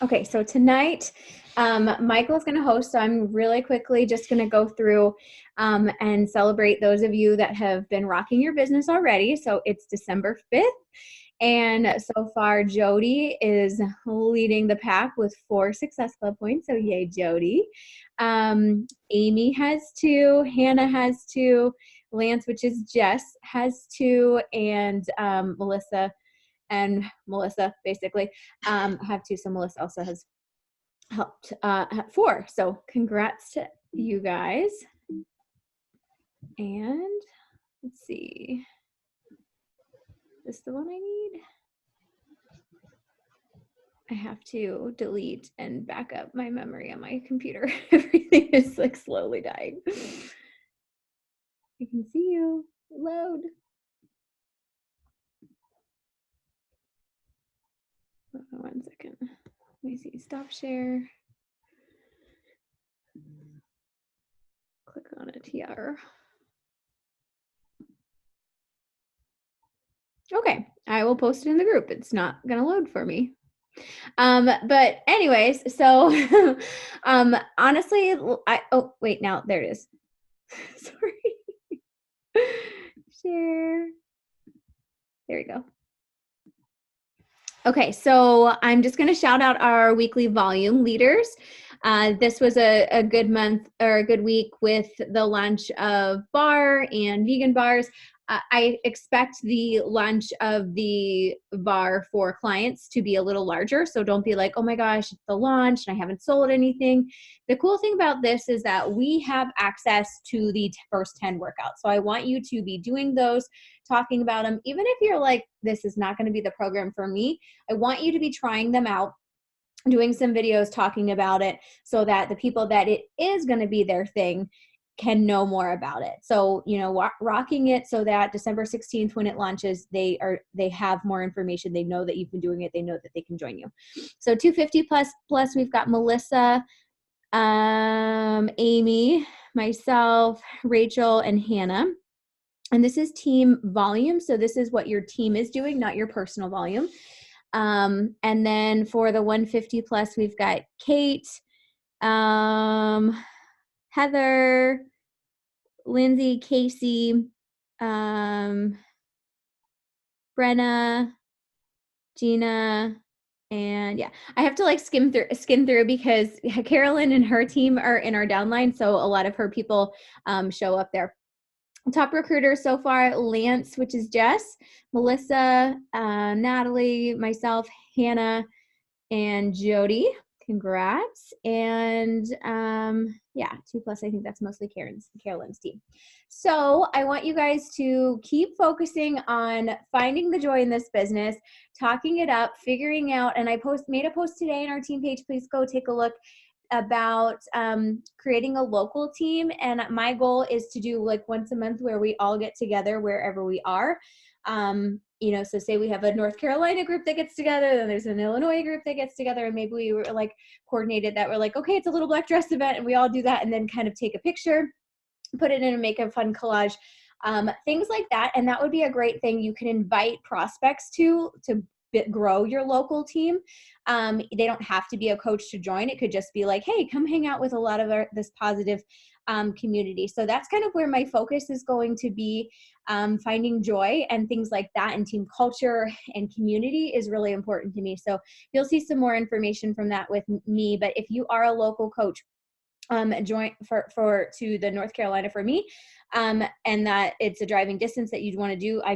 Okay, so tonight, Michael's going to host, so I'm really quickly just going to go through and celebrate those of you that have been rocking your business already. So it's December 5th, and so far Jody is leading the pack with 4 Success Club points, so yay, Jody. Amy has 2, Hannah has 2, Lance, which is Jess, has 2, and Melissa basically have 2. So Melissa also has helped 4. So congrats to you guys. And let's see. Is this the one I need? I have to delete and back up my memory on my computer. Everything is like slowly dying. I can see you. Load. One second. Let me see. Stop share. Click on it here. Okay, I will post it in the group. It's not gonna load for me. But anyways, so honestly, oh wait, now there it is. Sorry. Share. There we go. Okay, so I'm just going to shout out our weekly volume leaders. This was a good month or a good week with the launch of bar and vegan bars. I expect the launch of the bar for clients to be a little larger. So don't be like, oh my gosh, it's the launch and I haven't sold anything. The cool thing about this is that we have access to the first 10 workouts. So I want you to be doing those, talking about them. Even if you're like, this is not going to be the program for me, I want you to be trying them out, doing some videos talking about it so that the people that it is going to be their thing can know more about it. So, you know, rocking it so that December 16th, when it launches, they have more information. They know that you've been doing it. They know that they can join you. So 250 plus we've got Melissa, Amy, myself, Rachel, and Hannah. And this is team volume. So this is what your team is doing, not your personal volume. And then for the 150 plus, we've got Kate, Heather, Lindsay, Casey, Brenna, Gina, and yeah, I have to like skim through because Carolyn and her team are in our downline. So a lot of her people show up there. Top recruiters so far, Lance, which is Jess, Melissa, Natalie, myself, Hannah, and Jody. Congrats. And yeah, 2 plus, I think that's mostly Carolyn's team. So I want you guys to keep focusing on finding the joy in this business, talking it up, figuring out, and I made a post today on our team page. Please go take a look about creating a local team. And my goal is to do like once a month where we all get together wherever we are. You know, so say we have a North Carolina group that gets together, then there's an Illinois group that gets together, and maybe we were like coordinated that we're like, okay, it's a little black dress event, and we all do that, and then kind of take a picture, put it in and make a fun collage, things like that. And that would be a great thing. You can invite prospects to grow your local team. They don't have to be a coach to join. It could just be like, hey, come hang out with a lot of this positive community. So that's kind of where my focus is going to be. Finding joy and things like that, and team culture and community is really important to me. So you'll see some more information from that with me. But if you are a local coach, join to the North Carolina for me, and that it's a driving distance that you'd want to do, I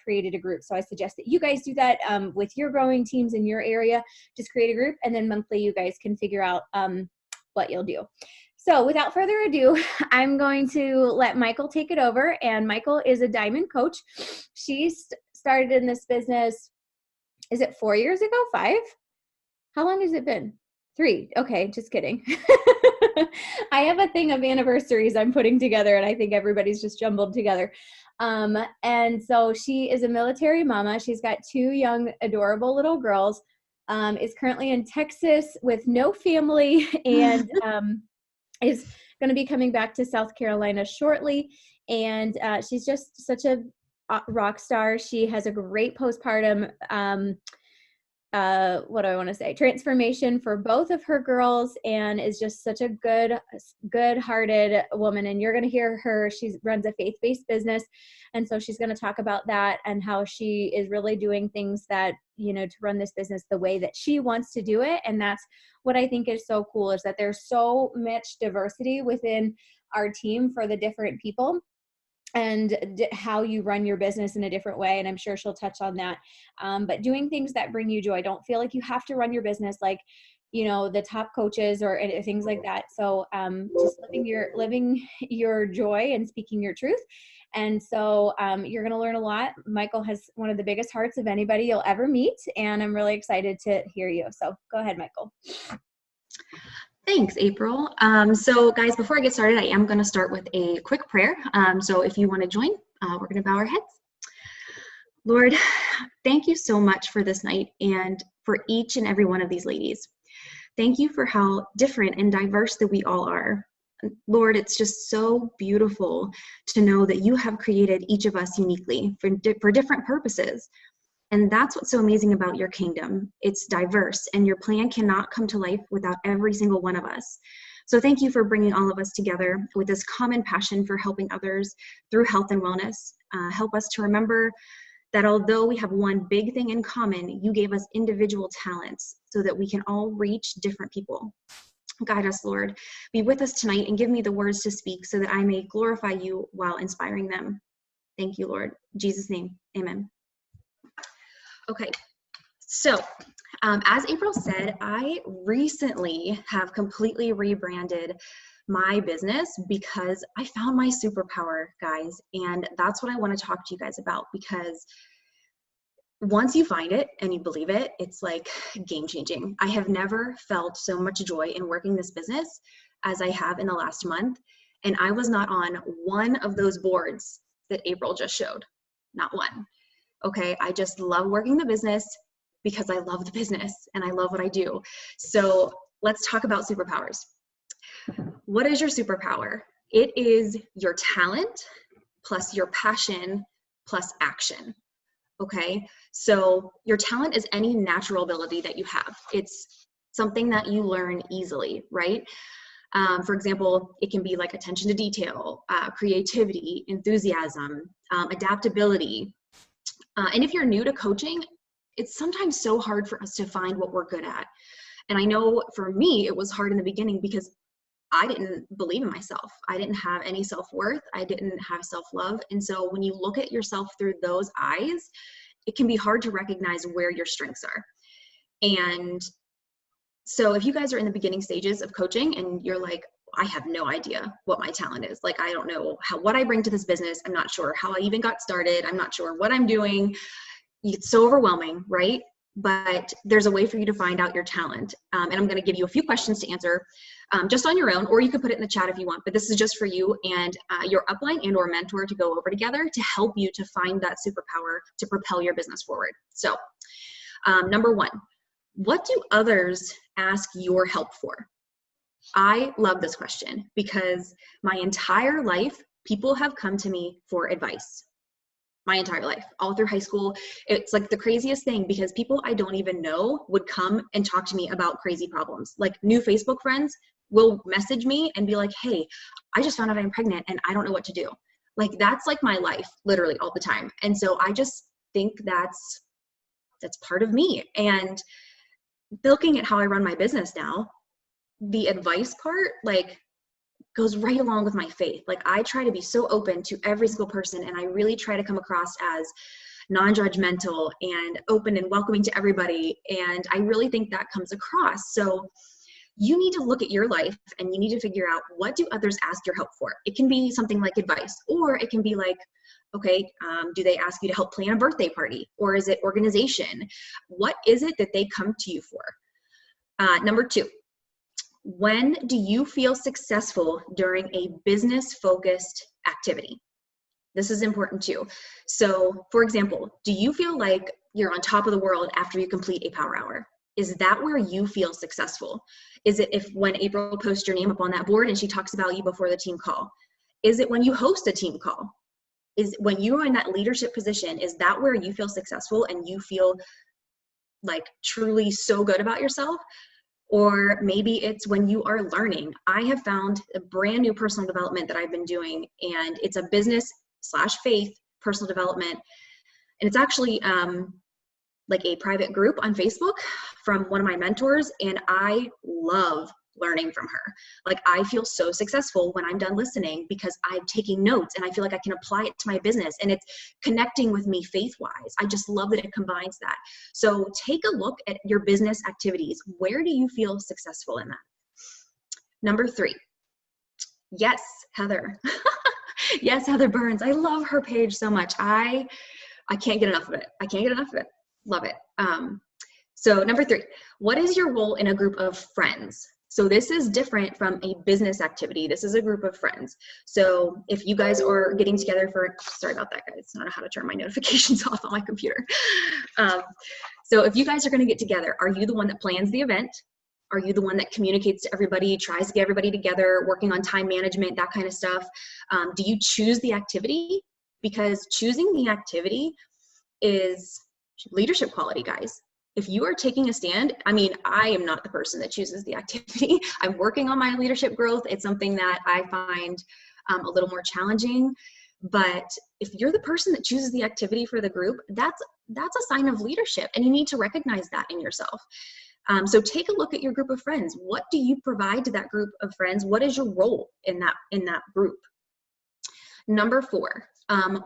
created a group. So I suggest that you guys do that with your growing teams in your area. Just create a group, and then monthly you guys can figure out what you'll do. So without further ado, I'm going to let Michol take it over. And Michol is a diamond coach. She started in this business, is it 4 years ago? 5? How long has it been? 3. Okay, just kidding. I have a thing of anniversaries I'm putting together, and I think everybody's just jumbled together. And so she is a military mama. She's got 2 young, adorable little girls, is currently in Texas with no family, and is going to be coming back to South Carolina shortly. And she's just such a rock star. She has a great postpartum what do I want to say? Transformation for both of her girls, and is just such a good-hearted woman. And you're going to hear her. She runs a faith-based business. And so she's going to talk about that and how she is really doing things that, to run this business the way that she wants to do it. And that's what I think is so cool, is that there's so much diversity within our team for the different people, and how you run your business in a different way. And I'm sure she'll touch on that. But doing things that bring you joy. Don't feel like you have to run your business like, the top coaches or things like that. So just living your joy and speaking your truth. And so you're going to learn a lot. Michael has one of the biggest hearts of anybody you'll ever meet. And I'm really excited to hear you. So go ahead, Michael. Thanks, April. So guys, before I get started, I am going to start with a quick prayer. So if you want to join, we're going to bow our heads. Lord, thank you so much for this night and for each and every one of these ladies. Thank you for how different and diverse that we all are. Lord, it's just so beautiful to know that you have created each of us uniquely for different purposes. And that's what's so amazing about your kingdom. It's diverse, and your plan cannot come to life without every single one of us. So thank you for bringing all of us together with this common passion for helping others through health and wellness. Help us to remember that although we have one big thing in common, you gave us individual talents so that we can all reach different people. Guide us, Lord. Be with us tonight and give me the words to speak so that I may glorify you while inspiring them. Thank you, Lord. In Jesus' name, amen. Okay, so as April said, I recently have completely rebranded my business because I found my superpower, guys, and that's what I want to talk to you guys about, because once you find it and you believe it, it's like game changing. I have never felt so much joy in working this business as I have in the last month, and I was not on one of those boards that April just showed, not one. Okay, I just love working the business because I love the business and I love what I do. So let's talk about superpowers. What is your superpower? It is your talent plus your passion plus action. Okay, so your talent is any natural ability that you have. It's something that you learn easily, right? For example, it can be like attention to detail, creativity, enthusiasm, adaptability. And if you're new to coaching, it's sometimes so hard for us to find what we're good at. And I know for me, it was hard in the beginning because I didn't believe in myself. I didn't have any self-worth. I didn't have self-love. And so when you look at yourself through those eyes, it can be hard to recognize where your strengths are. And so if you guys are in the beginning stages of coaching and you're like, I have no idea what my talent is. Like, I don't know what I bring to this business. I'm not sure how I even got started. I'm not sure what I'm doing. It's so overwhelming, right? But there's a way for you to find out your talent. And I'm going to give you a few questions to answer just on your own, or you can put it in the chat if you want, but this is just for you and your upline and or mentor to go over together to help you to find that superpower to propel your business forward. So number one, what do others ask your help for? I love this question because my entire life, people have come to me for advice. My entire life, all through high school. It's like the craziest thing because people I don't even know would come and talk to me about crazy problems. Like new Facebook friends will message me and be like, hey, I just found out I'm pregnant and I don't know what to do. Like that's like my life literally all the time. And so I just think that's part of me. And looking at how I run my business now, the advice part like goes right along with my faith. Like I try to be so open to every single person, and I really try to come across as non-judgmental and open and welcoming to everybody. And I really think that comes across. So you need to look at your life and you need to figure out, what do others ask your help for? It can be something like advice, or it can be like, okay, do they ask you to help plan a birthday party, or is it organization? What is it that they come to you for? Number two, when do you feel successful during a business-focused activity? This is important too. So for example, do you feel like you're on top of the world after you complete a power hour? Is that where you feel successful? Is it when April posts your name up on that board and she talks about you before the team call? Is it when you host a team call? Is when you are in that leadership position, is that where you feel successful and you feel like truly so good about yourself, or maybe it's when you are learning. I have found a brand new personal development that I've been doing, and it's a business / faith personal development. And it's actually like a private group on Facebook from one of my mentors, and I love learning from her. Like, I feel so successful when I'm done listening because I'm taking notes and I feel like I can apply it to my business, and it's connecting with me faith-wise. I just love that it combines that. So take a look at your business activities. Where do you feel successful in that? Number 3. Yes, Heather. Yes, Heather Burns. I love her page so much. I can't get enough of it. I can't get enough of it. Love it. So number 3, what is your role in a group of friends? So this is different from a business activity. This is a group of friends. So if you guys are getting together for, sorry about that, guys. I don't know how to turn my notifications off on my computer. So if you guys are going to get together, are you the one that plans the event? Are you the one that communicates to everybody, tries to get everybody together, working on time management, that kind of stuff? Do you choose the activity? Because choosing the activity is leadership quality, guys. If you are taking a stand, I mean, I am not the person that chooses the activity. I'm working on my leadership growth. It's something that I find a little more challenging. But if you're the person that chooses the activity for the group, that's a sign of leadership, and you need to recognize that in yourself. So take a look at your group of friends. What do you provide to that group of friends? What is your role in that group? Number 4,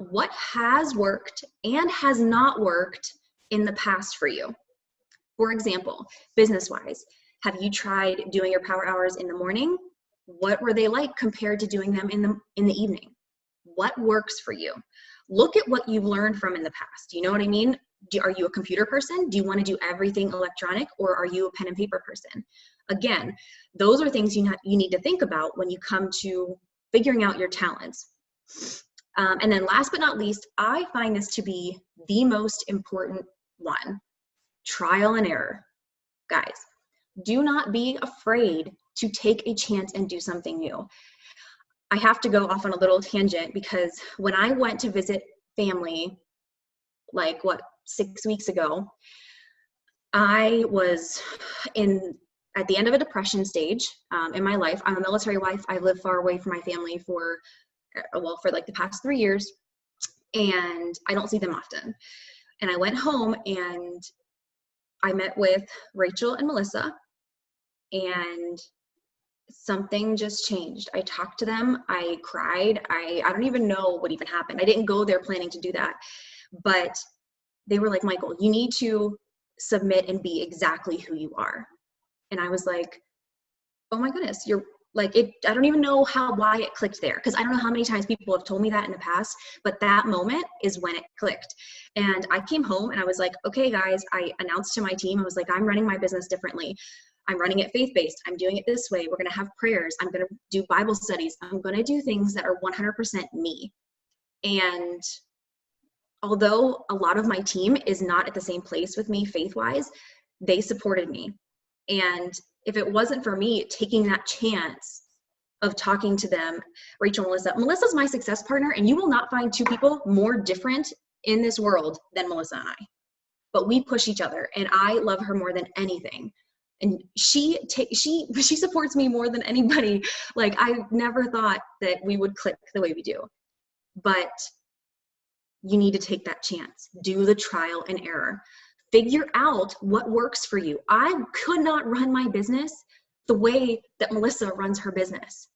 what has worked and has not worked in the past for you? For example, business-wise, have you tried doing your power hours in the morning? What were they like compared to doing them in the evening? What works for you? Look at what you've learned from in the past. You know what I mean? Are you a computer person? Do you want to do everything electronic, or are you a pen and paper person? Again, those are things you need to think about when you come to figuring out your talents. And then last but not least, I find this to be the most important one: trial and error. Guys, do not be afraid to take a chance and do something new. I have to go off on a little tangent, because when I went to visit family, like 6 weeks ago, I was at the end of a depression stage in my life. I'm a military wife. I live far away from my family for like the past 3 years, and I don't see them often. And I went home and I met with Rachel and Melissa, and something just changed. I talked to them. I cried. I don't even know what even happened. I didn't go there planning to do that, but they were like, Michael, you need to submit and be exactly who you are. And I was like, oh my goodness, you're like, I don't even know why it clicked there, because I don't know how many times people have told me that in the past, but that moment is when it clicked. And I came home and I was like, okay, guys, I announced to my team, I was like, I'm running my business differently. I'm running it faith-based. I'm doing it this way. We're going to have prayers. I'm going to do Bible studies. I'm going to do things that are 100% me. And although a lot of my team is not at the same place with me faith-wise, they supported me. And if it wasn't for me taking that chance of talking to them, Rachel, Melissa's my success partner, and you will not find 2 people more different in this world than Melissa and I. But we push each other, and I love her more than anything. And she supports me more than anybody. Like, I never thought that we would click the way we do. But you need to take that chance. Do the trial and error. Figure out what works for you. I could not run my business the way that Melissa runs her business.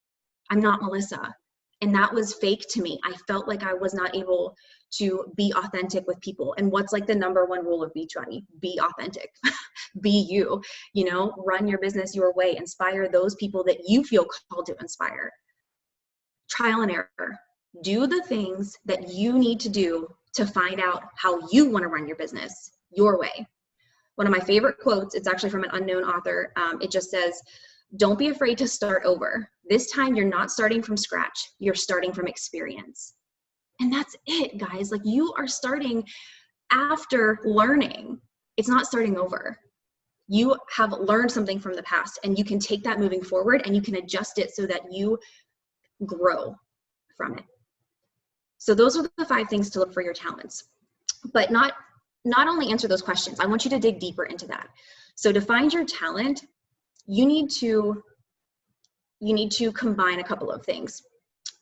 I'm not Melissa. And that was fake to me. I felt like I was not able to be authentic with people. And what's like the number 1 rule of Beachbody? Be authentic. Be you. Run your business your way. Inspire those people that you feel called to inspire. Trial and error. Do the things that you need to do to find out how you want to run your business your way. One of my favorite quotes, it's actually from an unknown author. It just says, don't be afraid to start over. This time you're not starting from scratch. You're starting from experience. And that's it, guys. Like, you are starting after learning. It's not starting over. You have learned something from the past, and you can take that moving forward, and you can adjust it so that you grow from it. So those are the 5 things to look for your talents. But not not only answer those questions, I want you to dig deeper into that. So to find your talent, you need to combine a couple of things.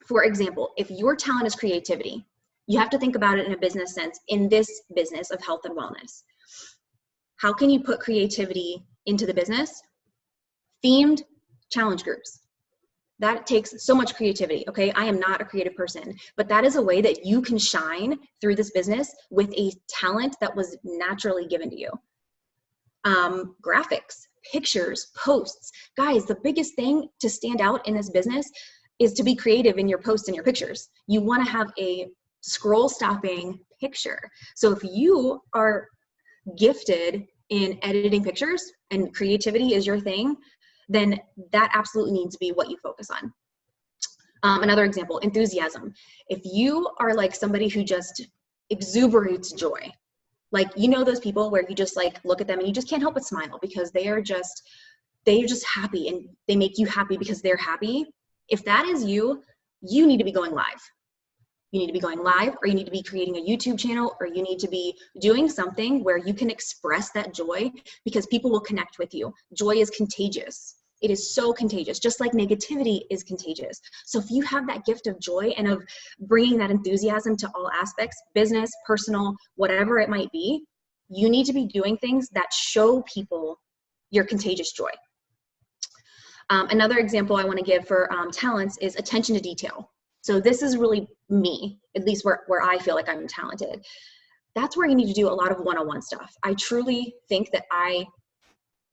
For example, if your talent is creativity, you have to think about it in a business sense, in this business of health and wellness. How can you put creativity into the business? Themed challenge groups. That takes so much creativity, okay? I am not a creative person, but that is a way that you can shine through this business with a talent that was naturally given to you. Graphics, pictures, posts. Guys, the biggest thing to stand out in this business is to be creative in your posts and your pictures. You want to have a scroll stopping picture. So if you are gifted in editing pictures and creativity is your thing, then that absolutely needs to be what you focus on. Another example, enthusiasm. If you are like somebody who just exuberates joy, like, you know, those people where you just like look at them and you just can't help but smile because they're just happy and they make you happy because they're happy. If that is you, you need to be going live. You need to be going live, or you need to be creating a YouTube channel, or you need to be doing something where you can express that joy because people will connect with you. Joy is contagious. It is so contagious, just like negativity is contagious. So if you have that gift of joy and of bringing that enthusiasm to all aspects, business, personal, whatever it might be, you need to be doing things that show people your contagious joy. Another example I want to give for talents is attention to detail. So this is really me, at least where I feel like I'm talented. That's where you need to do a lot of one-on-one stuff. I truly think that I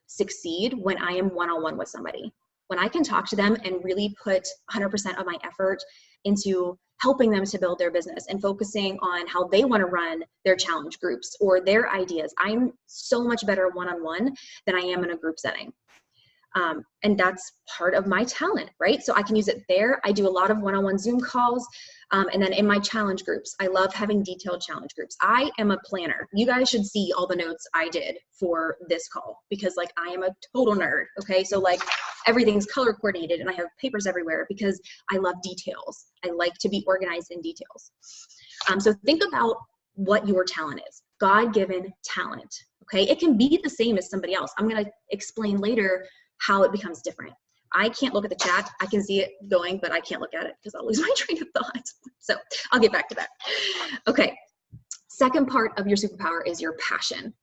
succeed when I am one-on-one with somebody. When I can talk to them and really put 100% of my effort into helping them to build their business and focusing on how they want to run their challenge groups or their ideas. I'm so much better one-on-one than I am in a group setting. And that's part of my talent, right? So I can use it there. I do a lot of one-on-one Zoom calls. And then in my challenge groups, I love having detailed challenge groups. I am a planner. You guys should see all the notes I did for this call because like I am a total nerd. Okay. So like everything's color coordinated and I have papers everywhere because I love details. I like to be organized in details. So think about what your talent is. God-given talent. Okay. It can be the same as somebody else. I'm going to explain later how it becomes different. I can't look at the chat. I can see it going, but I can't look at it because I'll lose my train of thought. So I'll get back to that. Okay. Second part of your superpower is your passion.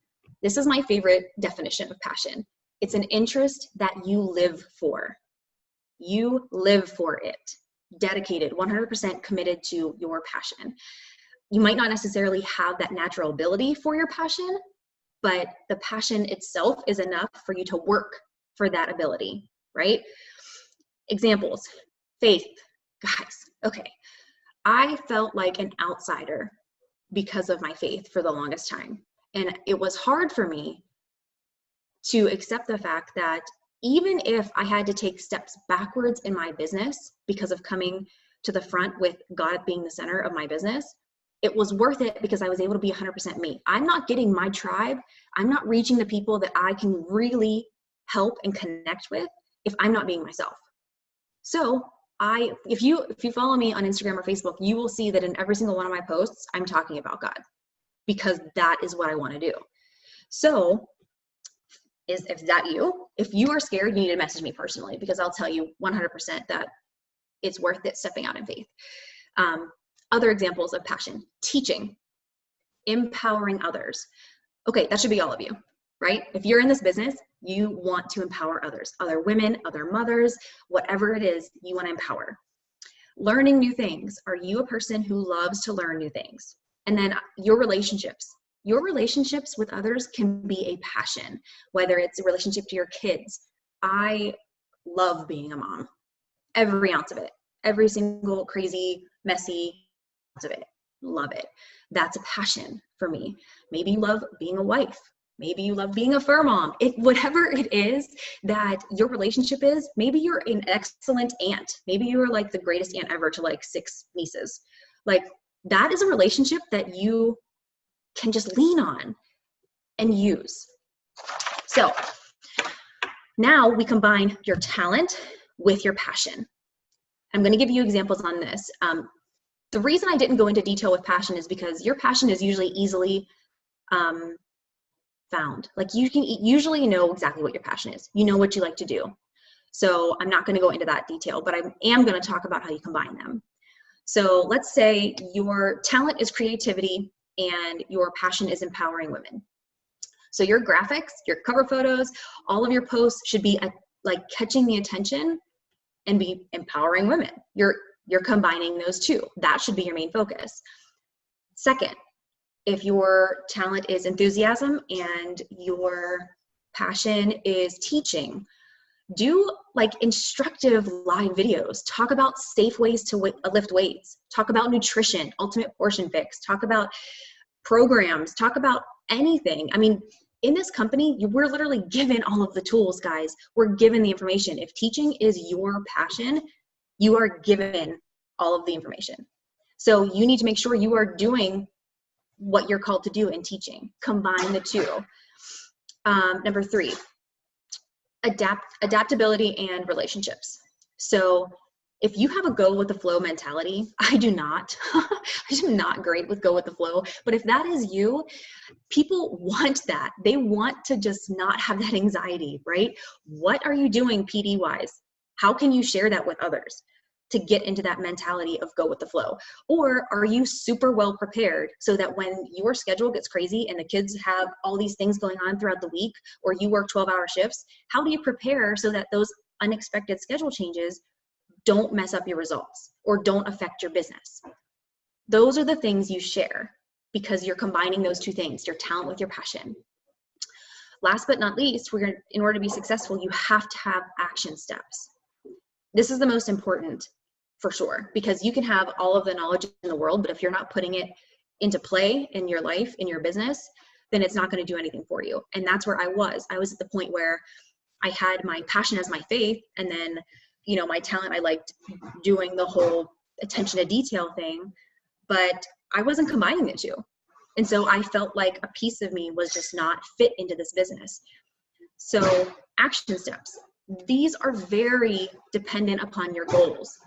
This is my favorite definition of passion. It's an interest that you live for. You live for it. Dedicated, 100% committed to your passion. You might not necessarily have that natural ability for your passion, but the passion itself is enough for you to work for that ability, right? Examples, faith, guys. Okay, I felt like an outsider because of my faith for the longest time. And it was hard for me to accept the fact that even if I had to take steps backwards in my business because of coming to the front with God being the center of my business, it was worth it because I was able to be 100% me. I'm not getting my tribe. I'm not reaching the people that I can really help and connect with if I'm not being myself. So if you follow me on Instagram or Facebook, you will see that in every single one of my posts, I'm talking about God because that is what I want to do. So if that you, if you are scared, you need to message me personally because I'll tell you 100% that it's worth it stepping out in faith. Other examples of passion, teaching, empowering others. Okay, that should be all of you, right? If you're in this business, you want to empower others, other women, other mothers, whatever it is you want to empower. Learning new things. Are you a person who loves to learn new things? And then your relationships. Your relationships with others can be a passion, whether it's a relationship to your kids. I love being a mom, every ounce of it, every single crazy, messy ounce of it. Love it. That's a passion for me. Maybe you love being a wife. Maybe you love being a fur mom. Whatever it is that your relationship is, maybe you're an excellent aunt. Maybe you are like the greatest aunt ever to like 6 nieces. Like that is a relationship that you can just lean on and use. So now we combine your talent with your passion. I'm going to give you examples on this. The reason I didn't go into detail with passion is because your passion is usually easily found. Like you can usually know exactly what your passion is. You know what you like to do. So I'm not going to go into that detail, but I am going to talk about how you combine them. So let's say your talent is creativity and your passion is empowering women. So your graphics, your cover photos, all of your posts should be like catching the attention and be empowering women. You're combining those two. That should be your main focus. Second, if your talent is enthusiasm and your passion is teaching, do like instructive live videos. Talk about safe ways to lift weights. Talk about nutrition, ultimate portion fix. Talk about programs. Talk about anything. I mean, in this company, we're literally given all of the tools, guys. We're given the information. If teaching is your passion, you are given all of the information. So you need to make sure you are doing what you're called to do in teaching. Combine the two. Number 3, adaptability and relationships. So if you have a go with the flow mentality, I do not. I'm not great with go with the flow, but if that is you, people want that. They want to just not have that anxiety, right? What are you doing PD wise? How can you share that with others to get into that mentality of go with the flow? Or are you super well prepared so that when your schedule gets crazy and the kids have all these things going on throughout the week, or you work 12-hour shifts, how do you prepare so that those unexpected schedule changes don't mess up your results or don't affect your business? Those are the things you share because you're combining those two things, your talent with your passion. Last but not least, in order to be successful, you have to have action steps. This is the most important for sure, because you can have all of the knowledge in the world, but if you're not putting it into play in your life, in your business, then it's not going to do anything for you. And that's where I was. I was at the point where I had my passion as my faith, and then, you know, my talent, I liked doing the whole attention to detail thing, but I wasn't combining the two. And so I felt like a piece of me was just not fit into this business. So action steps. These are very dependent upon your goals.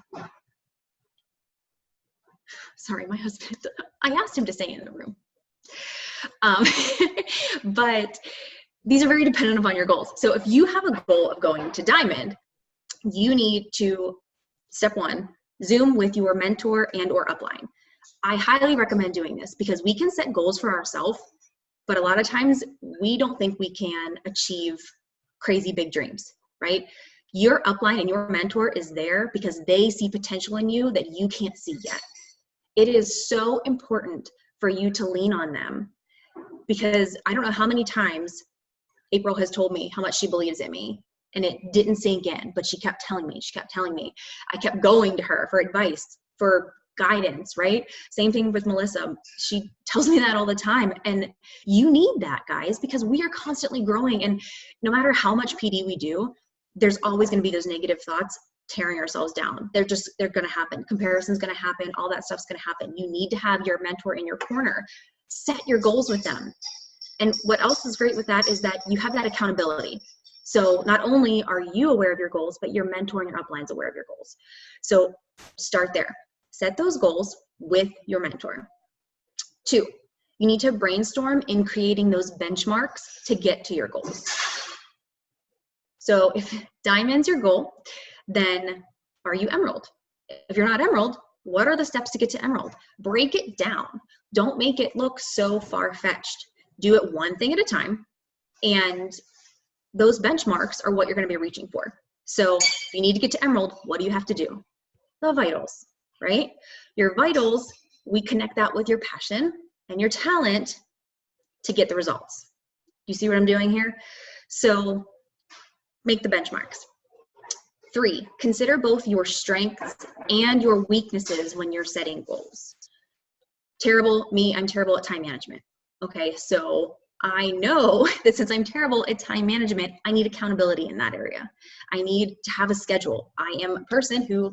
Sorry, my husband, I asked him to stay in the room. But these are very dependent upon your goals. So if you have a goal of going to Diamond, you need to, step 1, Zoom with your mentor and or upline. I highly recommend doing this because we can set goals for ourselves, but a lot of times we don't think we can achieve crazy big dreams, right? Your upline and your mentor is there because they see potential in you that you can't see yet. It is so important for you to lean on them, because I don't know how many times April has told me how much she believes in me, and it didn't sink in, but she kept telling me, I kept going to her for advice, for guidance, right? Same thing with Melissa. She tells me that all the time. And you need that, guys, because we are constantly growing. And no matter how much PD we do, there's always going to be those negative thoughts tearing ourselves down. They're going to happen. Comparison's going to happen. All that stuff's going to happen. You need to have your mentor in your corner. Set your goals with them. And what else is great with that is that you have that accountability. So not only are you aware of your goals, but your mentor and your upline is aware of your goals. So start there. Set those goals with your mentor. 2, you need to brainstorm in creating those benchmarks to get to your goals. So if Diamond's your goal, then are you Emerald? If you're not Emerald, what are the steps to get to Emerald? Break it down. Don't make it look so far-fetched. Do it one thing at a time, and those benchmarks are what you're going to be reaching for. So if you need to get to Emerald, what do you have to do? The vitals, right? Your vitals, we connect that with your passion and your talent to get the results. You see what I'm doing here? So make the benchmarks. 3, consider both your strengths and your weaknesses when you're setting goals. I'm terrible at time management. Okay, so I know that since I'm terrible at time management, I need accountability in that area. I need to have a schedule. I am a person who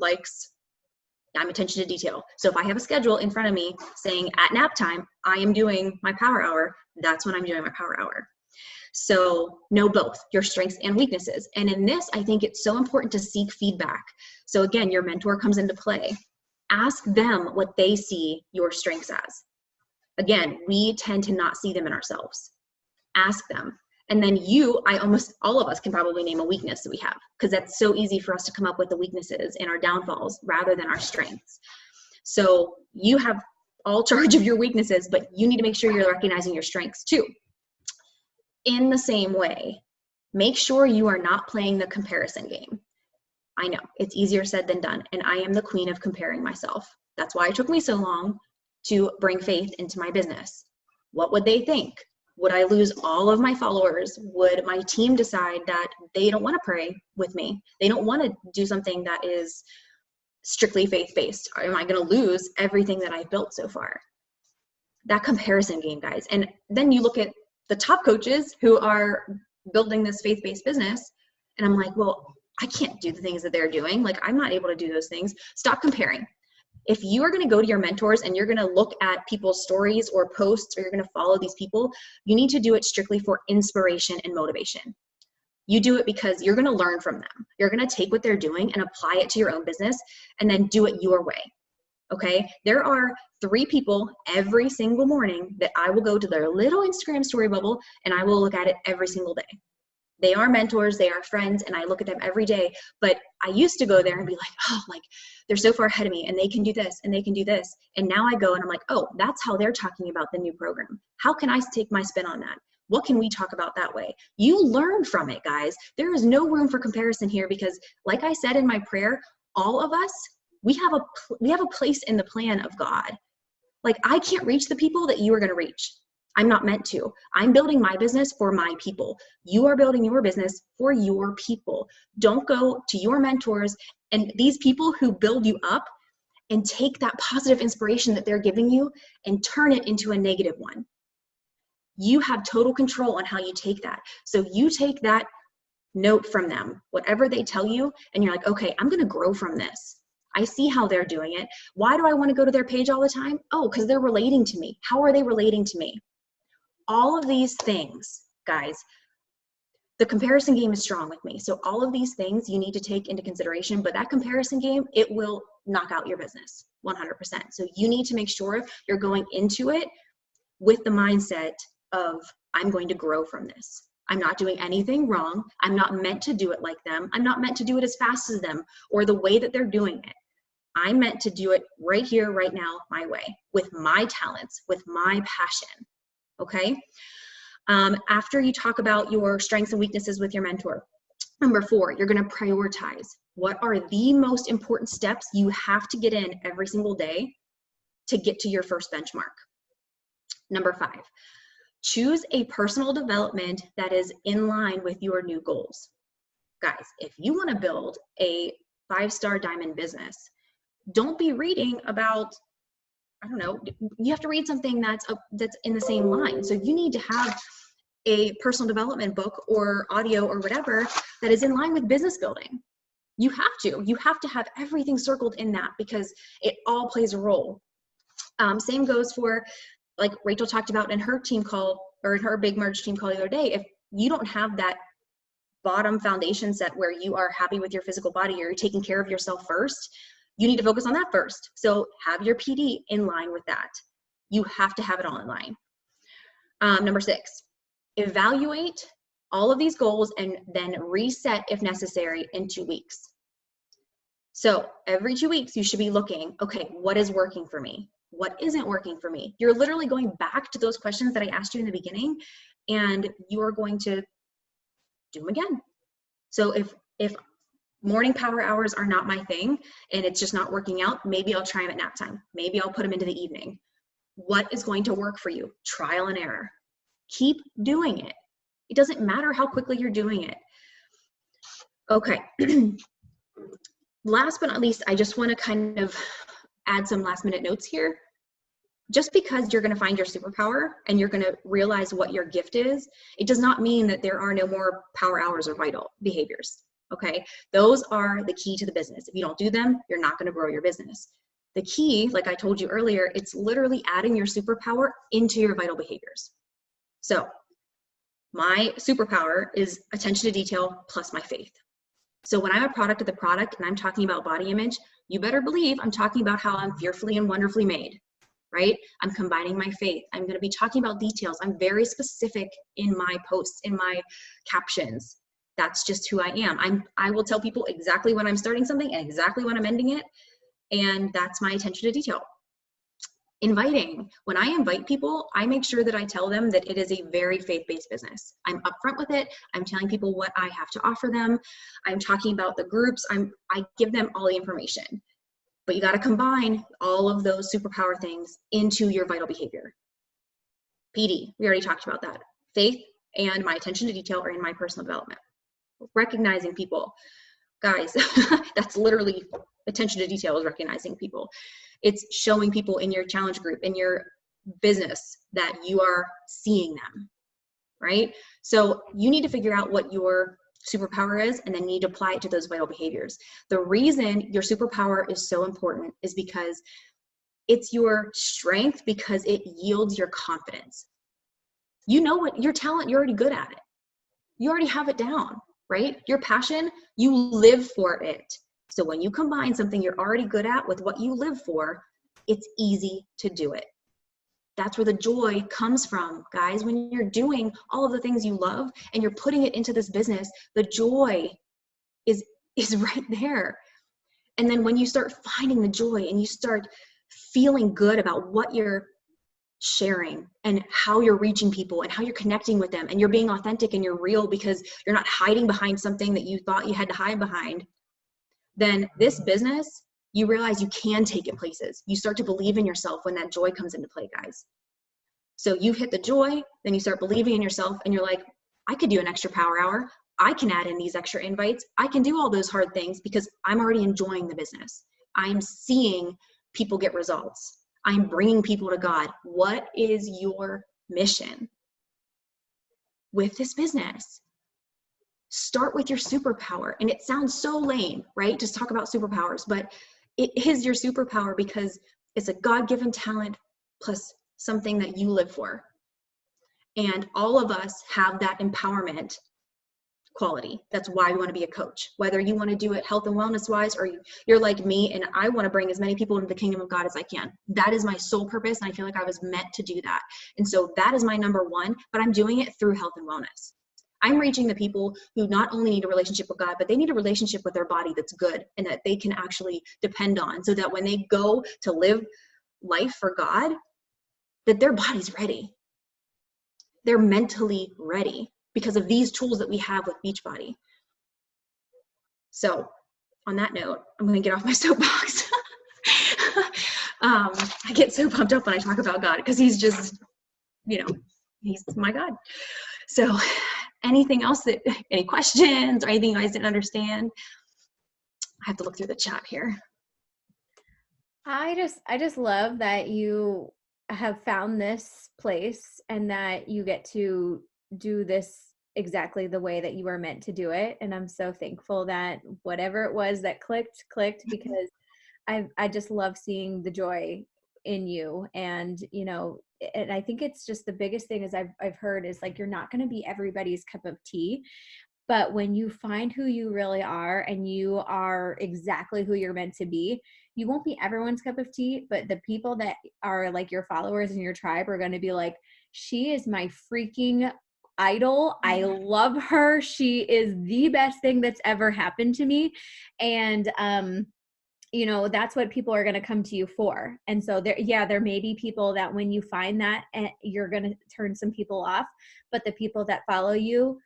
I'm attention to detail. So if I have a schedule in front of me saying at nap time, I am doing my power hour, that's when I'm doing my power hour. So know both your strengths and weaknesses. And in this, I think it's so important to seek feedback. So again, your mentor comes into play. Ask them what they see your strengths as. Again, we tend to not see them in ourselves. Ask them. And then almost all of us can probably name a weakness that we have, because that's so easy for us to come up with the weaknesses and our downfalls rather than our strengths. So you have all charge of your weaknesses, but you need to make sure you're recognizing your strengths too. In the same way, make sure you are not playing the comparison game. I know it's easier said than done, and I am the queen of comparing myself. That's why it took me so long to bring faith into my business. What would they think? Would I lose all of my followers? Would my team decide that they don't want to pray with me? They don't want to do something that is strictly faith-based? Or am I going to lose everything that I've built so far? That comparison game, guys. And then you look at the top coaches who are building this faith-based business, and I'm like, well, I can't do the things that they're doing. Like, I'm not able to do those things. Stop comparing. If you are going to go to your mentors and you're going to look at people's stories or posts, or you're going to follow these people, you need to do it strictly for inspiration and motivation. You do it because you're going to learn from them. You're going to take what they're doing and apply it to your own business and then do it your way. Okay? There are 3 people every single morning that I will go to their little Instagram story bubble and I will look at it every single day. They are mentors, they are friends, and I look at them every day. But I used to go there and be like, oh, like they're so far ahead of me and they can do this and they can do this. And now I go and I'm like, oh, that's how they're talking about the new program. How can I take my spin on that? What can we talk about that way? You learn from it, guys. There is no room for comparison here because, like I said in my prayer, all of us, we have a place in the plan of God. Like, I can't reach the people that you are going to reach. I'm not meant to. I'm building my business for my people. You are building your business for your people. Don't go to your mentors and these people who build you up and take that positive inspiration that they're giving you and turn it into a negative one. You have total control on how you take that. So you take that note from them, whatever they tell you, and you're like, okay, I'm going to grow from this. I see how they're doing it. Why do I want to go to their page all the time? Oh, because they're relating to me. How are they relating to me? All of these things, guys, the comparison game is strong with me. So all of these things you need to take into consideration, but that comparison game, it will knock out your business 100%. So you need to make sure you're going into it with the mindset of, I'm going to grow from this. I'm not doing anything wrong. I'm not meant to do it like them. I'm not meant to do it as fast as them or the way that they're doing it. I'm meant to do it right here, right now, my way, with my talents, with my passion. Okay. After you talk about your strengths and weaknesses with your mentor, number 4, you're going to prioritize. What are the most important steps you have to get in every single day to get to your first benchmark? Number 5, choose a personal development that is in line with your new goals. Guys, if you want to build a 5-star diamond business, don't be reading about, I don't know, you have to read something that's in the same line. So you need to have a personal development book or audio or whatever that is in line with business building. You have to have everything circled in that because it all plays a role. Same goes for, like Rachel talked about in her team call, or in her big merge team call the other day. If you don't have that bottom foundation set where you are happy with your physical body or you're taking care of yourself first, you need to focus on that first. So have your PD in line with that. You have to have it all in line. Number 6, evaluate all of these goals and then reset if necessary in 2 weeks. So every 2 weeks, you should be looking, okay, what is working for me? What isn't working for me? You're literally going back to those questions that I asked you in the beginning, and you are going to do them again. So if morning power hours are not my thing and it's just not working out, maybe I'll try them at nap time. Maybe I'll put them into the evening. What is going to work for you? Trial and error. Keep doing it. It doesn't matter how quickly you're doing it. Okay. Last but not least, I just want to kind of add some last minute notes here. Just because you're going to find your superpower and you're going to realize what your gift is, it does not mean that there are no more power hours or vital behaviors. Okay. Those are the key to the business. If you don't do them, you're not going to grow your business. The key, like I told you earlier, it's literally adding your superpower into your vital behaviors. So my superpower is attention to detail plus my faith. So when I'm a product of the product and I'm talking about body image, you better believe I'm talking about how I'm fearfully and wonderfully made, right? I'm combining my faith. I'm going to be talking about details. I'm very specific in my posts, in my captions. That's just who I am. I will tell people exactly when I'm starting something and exactly when I'm ending it. And that's my attention to detail. Inviting. When I invite people, I make sure that I tell them that it is a very faith-based business. I'm upfront with it. I'm telling people what I have to offer them. I'm talking about the groups. I give them all the information. But you got to combine all of those superpower things into your vital behavior. PD, we already talked about that. Faith and my attention to detail are in my personal development. Recognizing people. Guys, that's literally attention to detail, is recognizing people. It's showing people in your challenge group, in your business, that you are seeing them, right? So you need to figure out what your superpower is, and then you need to apply it to those vital behaviors. The reason your superpower is so important is because it's your strength, because it yields your confidence. You know what your talent, you're already good at it. You already have it down, right? Your passion, you live for it. So when you combine something you're already good at with what you live for, it's easy to do it. That's where the joy comes from, guys. When you're doing all of the things you love and you're putting it into this business, the joy is right there. And then when you start finding the joy and you start feeling good about what you're sharing and how you're reaching people and how you're connecting with them, and you're being authentic and you're real because you're not hiding behind something that you thought you had to hide behind, then this business, you realize you can take it places. You start to believe in yourself when that joy comes into play, guys. So you hit the joy, then you start believing in yourself, and you're like, I could do an extra power hour. I can add in these extra invites. I can do all those hard things because I'm already enjoying the business. I'm seeing people get results. I'm bringing people to God. What is your mission with this business? Start with your superpower. And it sounds so lame, right? Just talk about superpowers, but it is your superpower because it's a God-given talent plus something that you live for. And all of us have that empowerment quality. That's why we want to be a coach. Whether you want to do it health and wellness wise, or you're like me and I want to bring as many people into the kingdom of God as I can. That is my sole purpose. And I feel like I was meant to do that. And so that is my number one, but I'm doing it through health and wellness. I'm reaching the people who not only need a relationship with God, but they need a relationship with their body that's good and that they can actually depend on, so that when they go to live life for God, that their body's ready. They're mentally ready because of these tools that we have with Beachbody. So on that note, I'm going to get off my soapbox. I get so pumped up when I talk about God because he's just, he's my God. So anything else any questions or anything you guys didn't understand? I have to look through the chat here. I just love that you have found this place and that you get to do this exactly the way that you were meant to do it. And I'm so thankful that whatever it was that clicked, because I just love seeing the joy in you. And, and I think it's just the biggest thing is I've heard is like, you're not going to be everybody's cup of tea. But when you find who you really are and you are exactly who you're meant to be, you won't be everyone's cup of tea, but the people that are like your followers and your tribe are going to be like, she is my freaking idol. I love her. She is the best thing that's ever happened to me. And, that's what people are going to come to you for. And so there may be people that when you find that, you're going to turn some people off, but the people that follow you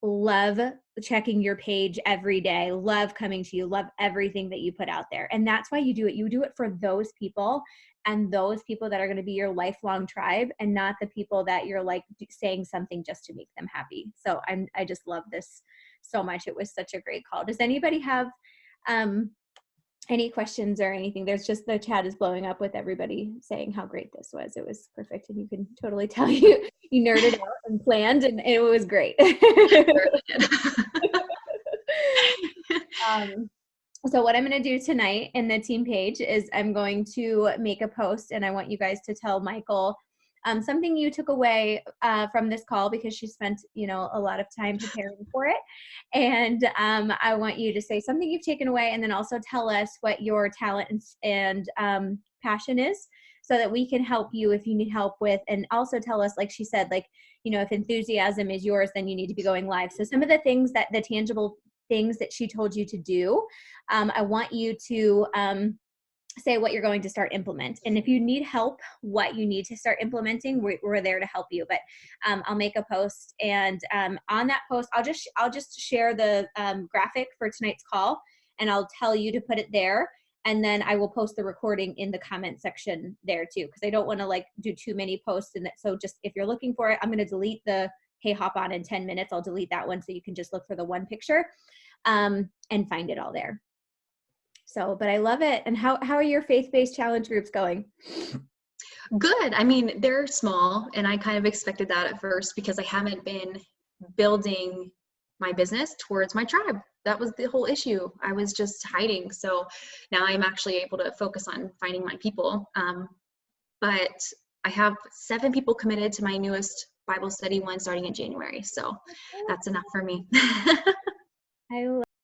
love checking your page every day, love coming to you, love everything that you put out there. And that's why you do it. You do it for those people, and those people that are going to be your lifelong tribe, and not the people that you're like saying something just to make them happy. So I just love this so much. It was such a great call. Does anybody have any questions or anything? There's just, the chat is blowing up with everybody saying how great this was. It was perfect. And you can totally tell you nerded out and planned, and it was great. So what I'm going to do tonight in the team page is I'm going to make a post, and I want you guys to tell Michol something you took away from this call, because she spent, a lot of time preparing for it. And I want you to say something you've taken away, and then also tell us what your talent and passion is. so that we can help you if you need help with, and also tell us, like she said, like, you know, if enthusiasm is yours, then you need to be going live. So some of the things that the tangible things that she told you to do, I want you to say what you're going to start implement. And if you need help, what you need to start implementing, we're there to help you. But I'll make a post, and on that post, I'll just share the graphic for tonight's call, and I'll tell you to put it there. And then I will post the recording in the comment section there too, because I don't want to like do too many posts. And so just if you're looking for it, I'm going to delete the hey, hop on in 10 minutes. I'll delete that one so you can just look for the one picture and find it all there. So, but I love it. And how are your faith-based challenge groups going? Good. I mean, they're small, and I kind of expected that at first because I haven't been building my business towards my tribe. That was the whole issue. I was just hiding. So now I'm actually able to focus on finding my people. But I have 7 people committed to my newest Bible study one starting in January. So that's enough for me. I